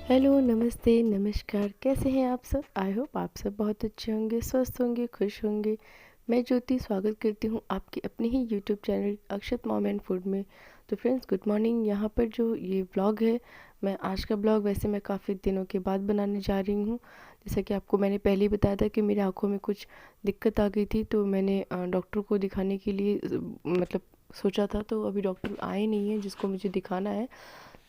Hello, नमस्ते, नमस्कार, कैसे हैं आप सब? आई होप आप सब बहुत अच्छे होंगे, स्वस्थ होंगे, खुश होंगे। मैं ज्योति स्वागत करती हूँ आपके अपने ही YouTube channel Akshat mom and food में। तो फ्रेंड्स गुड मॉर्निंग। यहाँ पर जो ये व्लॉग है, मैं आज का व्लॉग वैसे मैं काफ़ी दिनों के बाद बनाने जा रही हूँ। जैसा कि आपको मैंने पहले ही बताया था कि मेरी आँखों में कुछ दिक्कत आ गई थी, तो मैंने डॉक्टर को दिखाने के लिए मतलब सोचा था, तो अभी डॉक्टर आए नहीं हैं जिसको मुझे दिखाना है।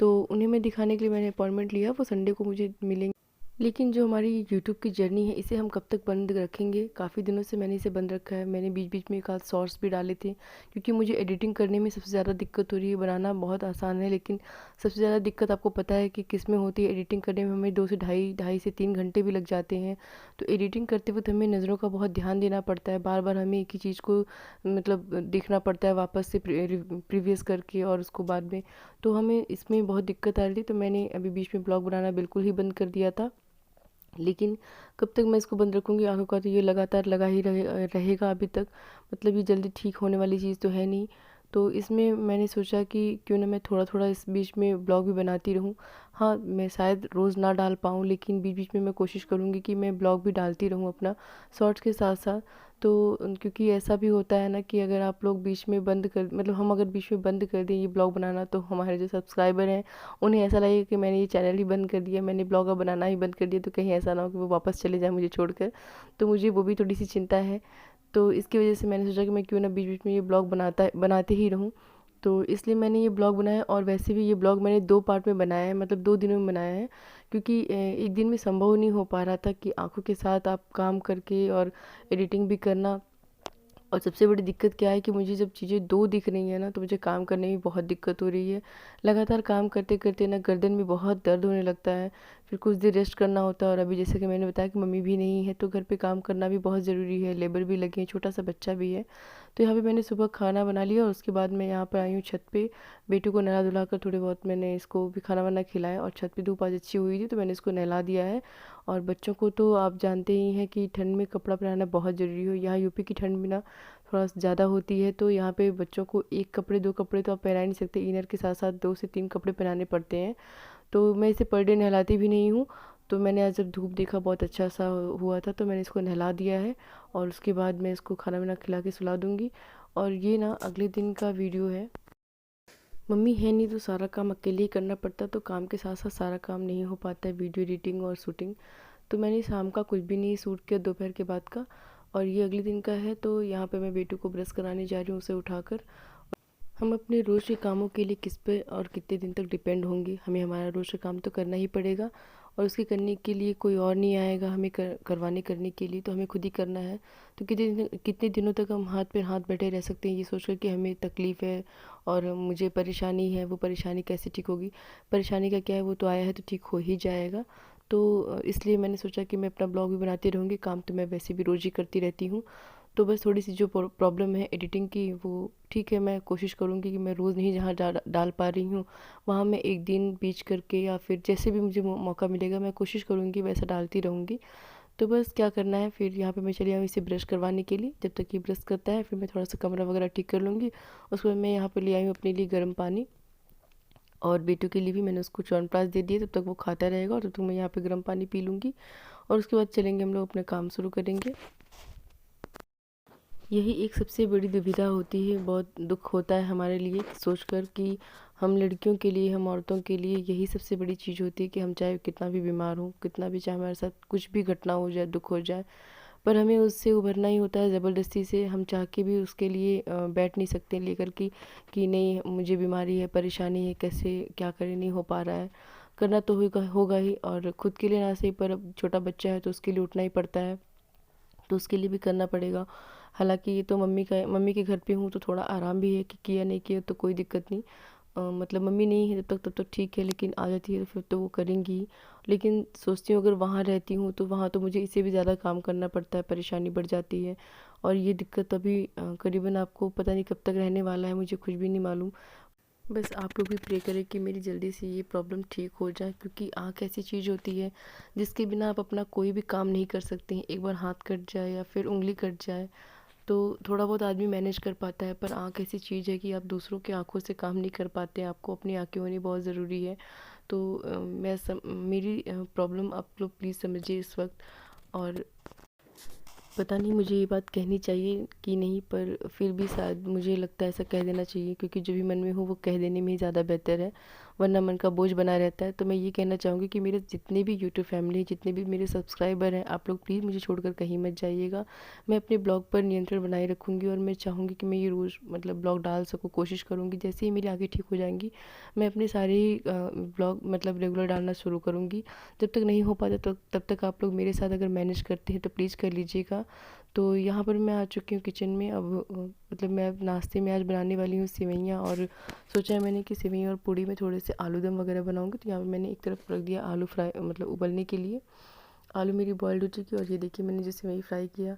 तो उन्हें मैं दिखाने के लिए मैंने अपॉइंटमेंट लिया, वो संडे को मुझे मिलेंगे। लेकिन जो हमारी यूट्यूब की जर्नी है, इसे हम कब तक बंद रखेंगे? काफ़ी दिनों से मैंने इसे बंद रखा है। मैंने बीच बीच में एक आध शॉर्ट्स भी डाले थे, क्योंकि मुझे एडिटिंग करने में सबसे ज़्यादा दिक्कत हो रही है। बनाना बहुत आसान है, लेकिन सबसे ज़्यादा दिक्कत आपको पता है कि किस में होती है। एडिटिंग करने में हमें 2 से ढाई से 3 घंटे भी लग जाते हैं। तो एडिटिंग करते वक्त हमें नज़रों का बहुत ध्यान देना पड़ता है। बार बार हमें एक ही चीज़ को मतलब देखना पड़ता है वापस से प्रीवियस करके, और उसको बाद में। तो हमें इसमें बहुत दिक्कत आ रही थी, तो मैंने अभी बीच में ब्लॉग बनाना बिल्कुल ही बंद कर दिया था। लेकिन कब तक मैं इसको बंद रखूँगी? आँखों का तो ये लगातार लगा ही रहेगा अभी तक। मतलब ये जल्दी ठीक होने वाली चीज़ तो है नहीं। तो इसमें मैंने सोचा कि क्यों ना मैं थोड़ा-थोड़ा इस बीच में ब्लॉग भी बनाती रहूँ। हाँ, मैं शायद रोज़ ना डाल पाऊँ, लेकिन बीच-बीच में मैं कोशिश करूँगी कि मैं ब्लॉग भी डालती रहूँ अपना, शॉर्ट्स के साथ-साथ। तो क्योंकि ऐसा भी होता है ना कि अगर आप लोग बीच में बंद कर मतलब हम अगर बीच में बंद कर दें ये ब्लॉग बनाना, तो हमारे जो सब्सक्राइबर हैं उन्हें ऐसा लगेगा कि मैंने ये चैनल ही बंद कर दिया, मैंने ब्लॉग अब बनाना ही बंद कर दिया, तो कहीं ऐसा ना हो कि वो वापस चले जाएँ मुझे छोड़कर। तो मुझे वो भी थोड़ी-सी चिंता है। तो इसकी वजह से मैंने सोचा कि मैं क्यों ना बीच-बीच में ये ब्लॉग बनाते ही रहूँ। तो इसलिए मैंने ये ब्लॉग बनाया, और वैसे भी ये ब्लॉग मैंने 2 पार्ट में बनाया है, मतलब 2 दिनों में बनाया है। क्योंकि एक दिन में संभव नहीं हो पा रहा था कि आँखों के साथ आप काम करके और एडिटिंग भी करना। और सबसे बड़ी दिक्कत क्या है कि मुझे जब चीज़ें 2 दिख रही हैं ना, तो मुझे काम करने में बहुत दिक्कत हो रही है। लगातार काम करते-करते ना गर्दन में बहुत दर्द होने लगता है, फिर कुछ देर रेस्ट करना होता है। और अभी जैसे कि मैंने बताया कि मम्मी भी नहीं है, तो घर पे काम करना भी बहुत ज़रूरी है, लेबर भी लगे हैं, छोटा-सा बच्चा भी है। तो यहाँ पे मैंने सुबह खाना बना लिया, और उसके बाद मैं यहाँ पे आई हूँ छत पे। बेटू को नहला-धुला कर थोड़े बहुत मैंने इसको भी खाना-वाना खिलाया, और छत पे धूप आज अच्छी हुई थी, तो मैंने इसको नहला दिया है। और बच्चों को तो आप जानते ही हैं कि ठंड में कपड़ा पहनाना बहुत ज़रूरी हो। यहाँ यूपी की ठंड भी ना थोड़ा ज़्यादा होती है, तो यहाँ पे बच्चों को 1 कपड़े 2 कपड़े तो आप पहना ही नहीं सकते, इनर के साथ-साथ 2 से 3 कपड़े पहनाने पड़ते हैं। तो मैं इसे पर डे नहलाती भी नहीं हूँ। तो मैंने आज जब धूप देखा बहुत अच्छा-सा हुआ था, तो मैंने इसको नहला दिया है, और उसके बाद मैं इसको खाना-वाना खिला के सुला दूँगी। और ये ना अगले दिन का वीडियो है। मम्मी है नहीं तो सारा काम अकेले ही करना पड़ता, तो काम के साथ-साथ सारा काम नहीं हो पाता है, वीडियो एडिटिंग और शूटिंग। तो मैंने शाम का कुछ भी नहीं शूट किया, दोपहर के बाद का। और ये अगले दिन का है, तो यहाँ पे मैं बेटू को ब्रश कराने जा रही हूँ, उसे उठाकर। हम अपने रोज़ के कामों के लिए किस पे और कितने दिन तक डिपेंड होंगे? हमें हमारा रोज़ का काम तो करना ही पड़ेगा, और उसके करने के लिए कोई और नहीं आएगा हमें करवाने करने के लिए, तो हमें खुद ही करना है। तो कितने दिनों तक हम हाथ पे हाथ बैठे रह सकते हैं ये सोचकर कि हमें तकलीफ़ है और मुझे परेशानी है, वो परेशानी कैसे ठीक होगी? परेशानी का क्या है, वो तो आया है तो ठीक हो ही जाएगा। तो इसलिए मैंने सोचा कि मैं अपना ब्लॉग भी बनाती रहूँगी, काम तो मैं वैसे भी रोज़ ही करती रहती हूँ। तो बस थोड़ी-सी जो प्रॉब्लम है एडिटिंग की, वो ठीक है, मैं कोशिश करूँगी कि मैं रोज़ नहीं जहाँ डाल पा रही हूँ, वहाँ मैं एक दिन बीच करके या फिर जैसे भी मुझे मौका मिलेगा मैं कोशिश करूँगी वैसा डालती रहूँगी। तो बस क्या करना है, फिर यहाँ पे मैं चली आई इसे ब्रश करवाने के लिए। जब तक ये ब्रश करता है फिर मैं थोड़ा-सा कमरा वगैरह ठीक कर लूँगी। उसके बाद मैं यहाँ पे ले आई हूँ अपने लिए गर्म पानी, और बेटू के लिए भी मैंने उसको च्यवनप्राश दे दिए, तब तक वो खाता रहेगा और तब तक मैं यहाँ पे गर्म पानी पी लूँगी। और उसके बाद चलेंगे हम लोग अपना काम शुरू करेंगे। यही एक सबसे बड़ी दुविधा होती है, बहुत दुख होता है हमारे लिए सोचकर कि हम लड़कियों के लिए, हम औरतों के लिए यही सबसे बड़ी चीज़ होती है कि हम चाहे कितना भी बीमार हों, कितना भी चाहे हमारे साथ कुछ भी घटना हो जाए, दुख हो जाए, पर हमें उससे उभरना ही होता है ज़बरदस्ती से। हम चाह के भी उसके लिए बैठ नहीं सकते लेकर कि नहीं मुझे बीमारी है, परेशानी है, कैसे क्या करें, नहीं हो पा रहा है। करना तो होगा होगा ही, और खुद के लिए ना सही पर अब छोटा बच्चा है तो उसके लिए उठना ही पड़ता है, तो उसके लिए भी करना पड़ेगा। हालाँकि ये तो मम्मी के घर पे हूँ, तो थोड़ा आराम भी है कि किया नहीं किया तो कोई दिक्कत नहीं। मतलब मम्मी नहीं है जब तक तब तो ठीक है, लेकिन आ जाती है तो फिर तो वो करेंगी ही। लेकिन सोचती हूँ अगर वहाँ रहती हूँ तो वहाँ तो मुझे इससे भी ज़्यादा काम करना पड़ता है, परेशानी बढ़ जाती है। और ये दिक्कत अभी करीबन आपको पता नहीं कब तक रहने वाला है, मुझे कुछ भी नहीं मालूम। बस आप लोग भी प्रे करें कि मेरी जल्दी से ये प्रॉब्लम ठीक हो जाए, क्योंकि आँख ऐसी चीज़ होती है जिसके बिना आप अपना कोई भी काम नहीं कर सकते हैं। एक बार हाथ कट जाए या फिर उँगली कट जाए तो थोड़ा बहुत आदमी मैनेज कर पाता है, पर आँख ऐसी चीज़ है कि आप दूसरों की आँखों से काम नहीं कर पाते हैं, आपको अपनी आँखें होनी बहुत ज़रूरी है। तो मेरी प्रॉब्लम आप लोग प्लीज़ समझिए इस वक्त। और पता नहीं मुझे ये बात कहनी चाहिए कि नहीं, पर फिर भी शायद मुझे लगता है ऐसा कह देना चाहिए, क्योंकि जो भी मन में हो वो कह देने में ही ज़्यादा बेहतर है, वरना मन का बोझ बना रहता है। तो मैं ये कहना चाहूँगी कि मेरे जितने भी यूट्यूब फैमिली है, जितने भी मेरे सब्सक्राइबर हैं, आप लोग प्लीज़ मुझे छोड़कर कहीं मत जाइएगा। मैं अपने ब्लॉग पर नियंत्रण बनाए रखूँगी और मैं चाहूँगी कि मैं ये रोज़ मतलब ब्लॉग डाल सकूँ, कोशिश करूँगी। जैसे ही मेरी आँखें ठीक हो जाएंगी मैं अपने सारे ब्लॉग मतलब रेगुलर डालना शुरू करूँगी। जब तक नहीं हो पाता तो तब तक आप लोग मेरे साथ अगर मैनेज करते हैं तो प्लीज़ कर लीजिएगा। तो यहाँ पर मैं आ चुकी हूँ किचन में। अब मतलब मैं अब नाश्ते में आज बनाने वाली हूँ सेवइयाँ, और सोचा है मैंने कि सेवइयाँ और पूड़ी में थोड़े से आलू दम वगैरह बनाऊँगी। तो यहाँ पे मैंने एक तरफ रख दिया आलू फ्राई मतलब उबलने के लिए। आलू मेरी बॉइल्ड हो चुकी है, और ये देखिए मैंने जो सेवई फ्राई किया,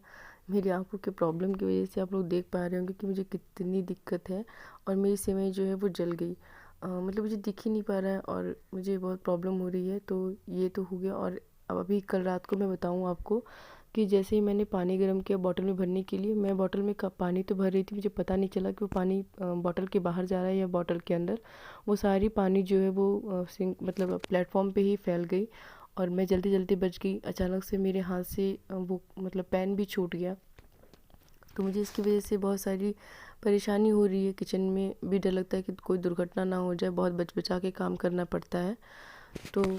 मेरी आंखों के प्रॉब्लम की वजह से आप लोग देख पा रहे होंगे कि मुझे कितनी दिक्कत है, और मेरी सेवई जो है वो जल गई। मतलब मुझे दिख ही नहीं पा रहा है और मुझे बहुत प्रॉब्लम हो रही है। तो ये तो हो गया। और अब अभी कल रात को मैं बताऊँ आपको कि जैसे ही मैंने पानी गर्म किया बॉटल में भरने के लिए, मैं बॉटल में पानी तो भर रही थी, मुझे पता नहीं चला कि वो पानी बॉटल के बाहर जा रहा है या बॉटल के अंदर। वो सारी पानी जो है वो सिंक मतलब प्लेटफॉर्म पे ही फैल गई, और मैं जल्दी जल्दी बच गई। अचानक से मेरे हाथ से वो मतलब पैन भी छूट गया। तो मुझे इसकी वजह से बहुत सारी परेशानी हो रही है। किचन में भी डर लगता है कि कोई दुर्घटना ना हो जाए, बहुत बच बचा के काम करना पड़ता है। तो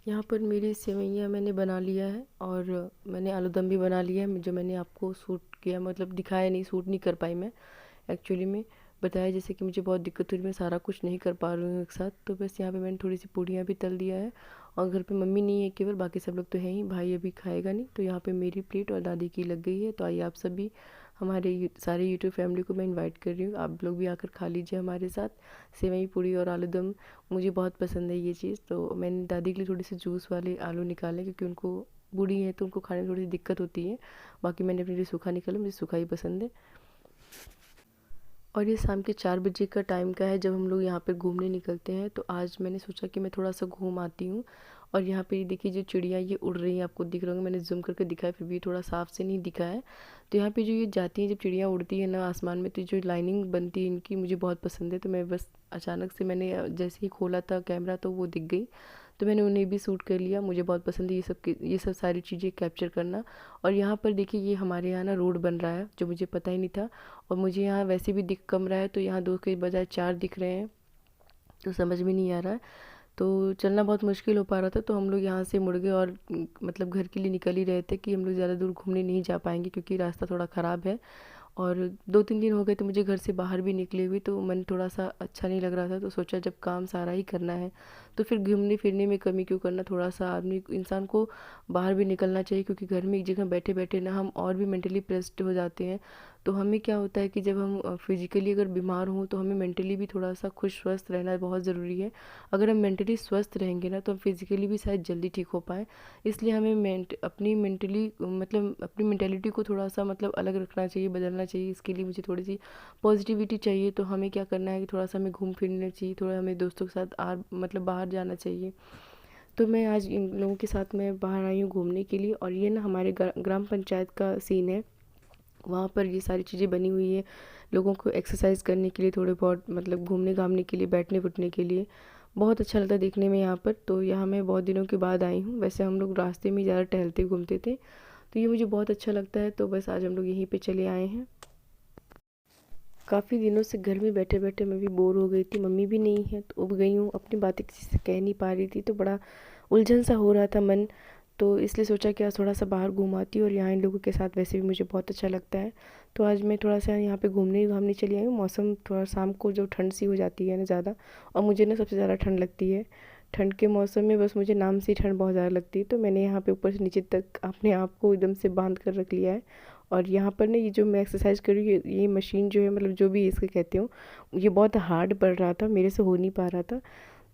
यहाँ पर मेरी सेवइयाँ मैंने बना लिया है, और मैंने आलू दम भी बना लिया है, जो मैंने आपको शूट किया मतलब दिखाया नहीं, शूट नहीं कर पाई मैं एक्चुअली में। बताया जैसे कि मुझे बहुत दिक्कत हुई, मैं सारा कुछ नहीं कर पा रही हूँ एक साथ। तो बस यहाँ पे मैंने थोड़ी सी पूड़ियाँ भी तल दिया है, और घर पे मम्मी नहीं है केवल, बाकी सब लोग तो हैं ही, भाई अभी खाएगा नहीं। तो यहाँ पे मेरी प्लेट और दादी की लग गई है। तो आइए आप सभी हमारे सारे यूट्यूब फैमिली को मैं इनवाइट कर रही हूँ, आप लोग भी आकर खा लीजिए हमारे साथ सेवई पूड़ी और आलू दम। मुझे बहुत पसंद है ये चीज़। तो मैंने दादी के लिए थोड़े से जूस वाले आलू निकाले, क्योंकि उनको बूढ़ी है तो उनको खाने में थोड़ी सी दिक्कत होती है। बाकी मैंने अपने लिए सूखा निकाला, मुझे सूखा ही पसंद है। और ये शाम के 4 बजे का टाइम का है जब हम लोग यहाँ पे घूमने निकलते हैं। तो आज मैंने सोचा कि मैं थोड़ा सा घूम आती हूँ। और यहाँ पे ये देखिए जो चिड़िया ये उड़ रही हैं, आपको दिख रहा होगा, मैंने जूम करके दिखाया फिर भी थोड़ा साफ से नहीं दिखा है। तो यहाँ पे जो ये जाती हैं, जब चिड़िया उड़ती है ना आसमान में, तो जो लाइनिंग बनती है इनकी मुझे बहुत पसंद है। तो मैं बस अचानक से मैंने जैसे ही खोला था कैमरा तो वो दिख गई। तो मैंने उन्हें भी शूट कर लिया। मुझे बहुत पसंद है ये सब सारी चीज़ें कैप्चर करना। और यहाँ पर देखिए ये हमारे यहाँ ना रोड बन रहा है, जो मुझे पता ही नहीं था। और मुझे यहाँ वैसे भी दिख कम रहा है, तो यहाँ 2 के बजाय 4 दिख रहे हैं, तो समझ में नहीं आ रहा है। तो चलना बहुत मुश्किल हो पा रहा था। तो हम लोग यहाँ से मुड़ गए, और मतलब घर के लिए निकल ही रहे थे कि हम लोग ज़्यादा दूर घूमने नहीं जा पाएंगे, क्योंकि रास्ता थोड़ा ख़राब है। और 2-3 दिन हो गए तो मुझे घर से बाहर भी निकले हुए, तो मन थोड़ा सा अच्छा नहीं लग रहा था। तो सोचा जब काम सारा ही करना है तो फिर घूमने फिरने में कमी क्यों करना, थोड़ा सा आदमी इंसान को बाहर भी निकलना चाहिए। क्योंकि घर में एक जगह बैठे बैठे ना हम और भी मेंटली प्रेस्ड हो जाते हैं। तो हमें क्या होता है कि जब हम फिजिकली अगर बीमार हों तो हमें मेंटली भी थोड़ा सा खुश स्वस्थ रहना बहुत ज़रूरी है। अगर हम मेंटली स्वस्थ रहेंगे ना तो हम फिजिकली भी शायद जल्दी ठीक हो पाएँ। इसलिए हमें अपनी मेंटली मतलब अपनी मेंटेलिटी को थोड़ा सा मतलब अलग रखना चाहिए, बदलना चाहिए। इसके लिए मुझे थोड़ी सी पॉजिटिविटी चाहिए। तो हमें क्या करना है कि थोड़ा सा हमें घूम फिरना चाहिए, थोड़ा हमें दोस्तों के साथ मतलब बाहर जाना चाहिए। तो मैं आज इन लोगों के साथ मैं बाहर आई हूँ घूमने के लिए। और ये ना हमारे ग्राम पंचायत का सीन है। वहाँ पर ये सारी चीज़ें बनी हुई है लोगों को एक्सरसाइज करने के लिए, थोड़े बहुत मतलब घूमने घामने के लिए, बैठने उठने के लिए। बहुत अच्छा लगता है देखने में यहाँ पर। तो यहाँ मैं बहुत दिनों के बाद आई हूँ। वैसे हम लोग रास्ते में ज़्यादा टहलते घूमते थे, तो ये मुझे बहुत अच्छा लगता है। तो बस आज हम लोग यहीं पे चले आए हैं। काफ़ी दिनों से घर में बैठे बैठे मैं भी बोर हो गई थी, मम्मी भी नहीं है तो उब गई हूँ, अपनी बातें किसी से कह नहीं पा रही थी, तो बड़ा उलझन सा हो रहा था मन। तो इसलिए सोचा कि आज थोड़ा सा बाहर घूम आती हूँ, और यहाँ इन लोगों के साथ वैसे भी मुझे बहुत अच्छा लगता है। तो आज मैं थोड़ा सा यहाँ पे घूमने घामने चली आई हूँ। मौसम थोड़ा शाम को जो ठंड सी हो जाती है ना ज़्यादा, और मुझे ना सबसे ज़्यादा ठंड लगती है। ठंड के मौसम में बस मुझे नाम से ही ठंड बहुत ज़्यादा लगती है। तो मैंने यहाँ पे ऊपर से नीचे तक अपने आप को एकदम से बांध कर रख लिया है। और यहाँ पर ना ये जो मैं एक्सरसाइज कर रही हूँ, ये मशीन जो है मतलब जो भी इसके कहते हो, ये बहुत हार्ड पड़ रहा था, मेरे से हो नहीं पा रहा था।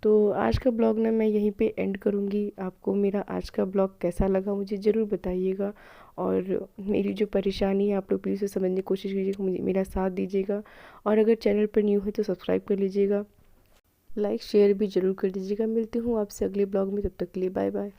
तो आज का ब्लॉग ना मैं यहीं पे एंड करूँगी। आपको मेरा आज का ब्लॉग कैसा लगा मुझे ज़रूर बताइएगा। और मेरी जो परेशानी है आप लोग प्लीज़ उसे समझने की कोशिश कीजिएगा, मुझे मेरा साथ दीजिएगा। और अगर चैनल पर न्यू है तो सब्सक्राइब कर लीजिएगा, लाइक शेयर भी ज़रूर कर दीजिएगा। मिलती हूँ आपसे अगले ब्लॉग में, तब तक के लिए बाय बाय।